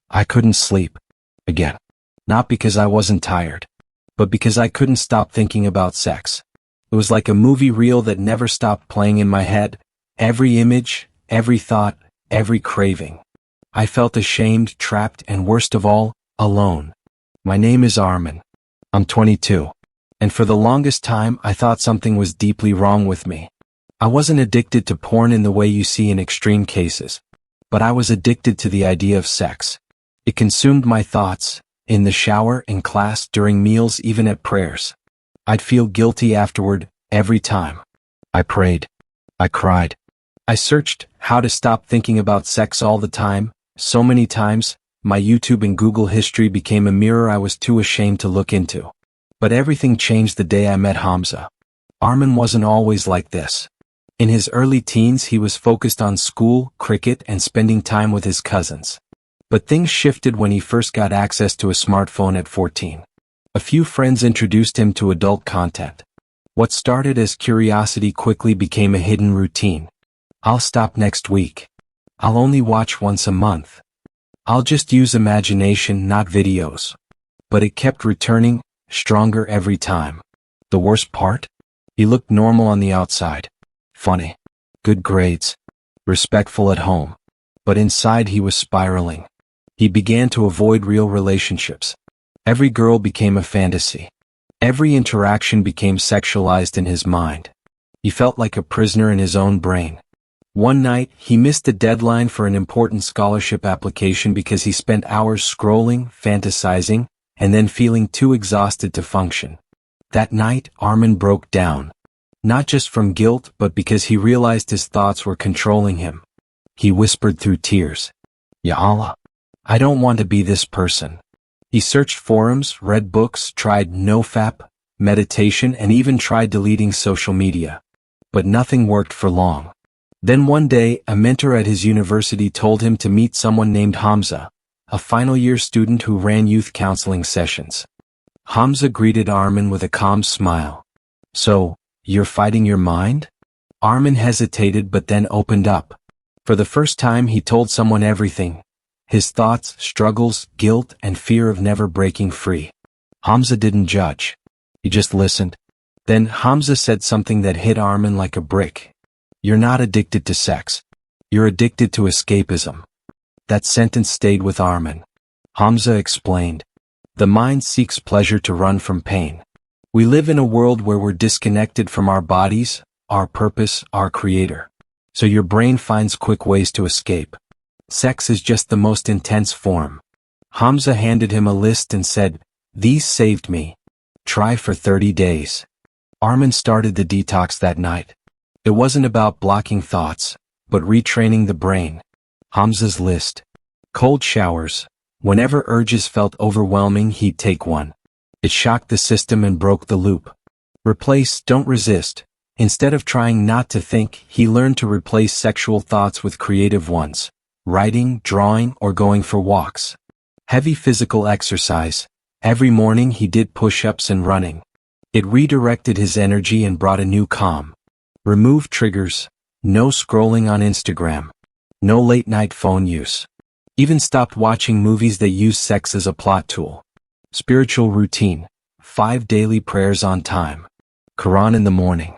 I couldn't sleep. Again. Not because I wasn't tired, but because I couldn't stop thinking about sex. It was like a movie reel that never stopped playing in my head. Every image, every thought, every craving. I felt ashamed, trapped, and worst of all, alone. My name is Arman. I'm 22. And for the longest time, I thought something was deeply wrong with me. I wasn't addicted to porn in the way you see in extreme cases, but I was addicted to the idea of sex. It consumed my thoughts, in the shower, in class, during meals, even at prayers. I'd feel guilty afterward, every time. I prayed. I cried. I searched how to stop thinking about sex all the time, so many times. My YouTube and Google history became a mirror I was too ashamed to look into. But everything changed the day I met Hamza. Arman wasn't always like this. In his early teens, he was focused on school, cricket, and spending time with his cousins. But things shifted when he first got access to a smartphone at 14. A few friends introduced him to adult content. What started as curiosity quickly became a hidden routine. I'll stop next week. I'll only watch once a month. I'll just use imagination, not videos. But it kept returning, stronger every time. The worst part? He looked normal on the outside. Funny. Good grades. Respectful at home. But inside he was spiraling. He began to avoid real relationships. Every girl became a fantasy. Every interaction became sexualized in his mind. He felt like a prisoner in his own brain. One night, he missed a deadline for an important scholarship application because he spent hours scrolling, fantasizing, and then feeling too exhausted to function. That night, Arman broke down. Not just from guilt, but because he realized his thoughts were controlling him. He whispered through tears, "Ya Allah, I don't want to be this person." He searched forums, read books, tried nofap, meditation, and even tried deleting social media. But nothing worked for long. Then one day, a mentor at his university told him to meet someone named Hamza, a final-year student who ran youth counseling sessions. Hamza greeted Arman with a calm smile. "So, you're fighting your mind?" Arman hesitated but then opened up. For the first time he told someone everything. His thoughts, struggles, guilt, and fear of never breaking free. Hamza didn't judge. He just listened. Then Hamza said something that hit Arman like a brick. "You're not addicted to sex. You're addicted to escapism." That sentence stayed with Arman. Hamza explained, "The mind seeks pleasure to run from pain. We live in a world where we're disconnected from our bodies, our purpose, our creator. So your brain finds quick ways to escape. Sex is just the most intense form." Hamza handed him a list and said, "These saved me. Try for 30 days. Arman started the detox that night. It wasn't about blocking thoughts, but retraining the brain. Hamza's list. Cold showers. Whenever urges felt overwhelming, he'd take one. It shocked the system and broke the loop. Replace, don't resist. Instead of trying not to think, he learned to replace sexual thoughts with creative ones. Writing, drawing, or going for walks. Heavy physical exercise. Every morning he did push-ups and running. It redirected his energy and brought a new calm. Remove triggers. No scrolling on Instagram. No late-night phone use. Even stopped watching movies that use sex as a plot tool. Spiritual routine. 5 daily prayers on time. Quran in the morning.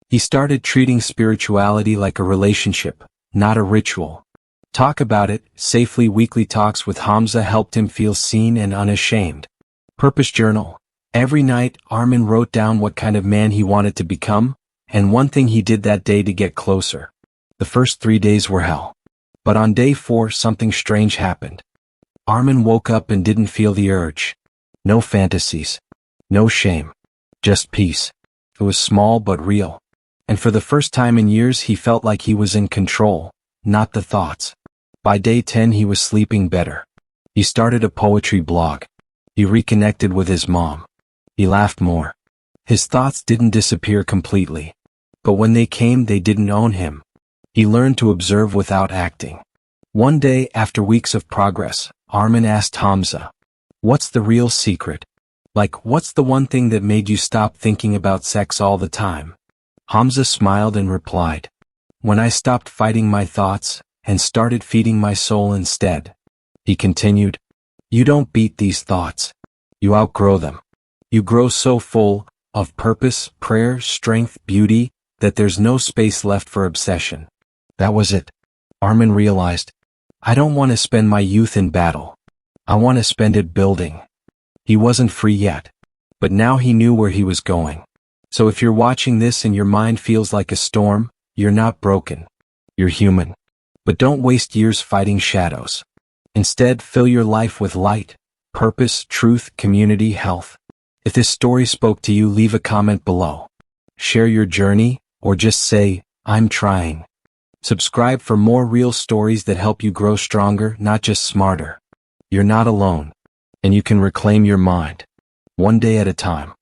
He started treating spirituality like a relationship, not a ritual. Talk about it, safely. Weekly talks with Hamza helped him feel seen and unashamed. Purpose journal. Every night, Arman wrote down what kind of man he wanted to become, and one thing he did that day to get closer. The first 3 days were hell. But on day 4, something strange happened. Arman woke up and didn't feel the urge. No fantasies. No shame. Just peace. It was small but real. And for the first time in years he felt like he was in control, not the thoughts. By day 10 he was sleeping better. He started a poetry blog. He reconnected with his mom. He laughed more. His thoughts didn't disappear completely. But when they came, they didn't own him. He learned to observe without acting. One day, after weeks of progress, Arman asked Hamza, "What's the real secret? Like, what's the one thing that made you stop thinking about sex all the time?" Hamza smiled and replied, "When I stopped fighting my thoughts and started feeding my soul instead." He continued, You don't beat these thoughts. You outgrow them. You grow so full of purpose, prayer, strength, beauty, that there's no space left for obsession. That was it. Arman realized, I don't want to spend my youth in battle. I want to spend it building. He wasn't free yet, but now he knew where he was going. So if you're watching this and your mind feels like a storm, you're not broken. You're human. But don't waste years fighting shadows. Instead, fill your life with light, purpose, truth, community, health. If this story spoke to you, leave a comment below. Share your journey, or just say, I'm trying. Subscribe for more real stories that help you grow stronger, not just smarter. You're not alone, and you can reclaim your mind, one day at a time.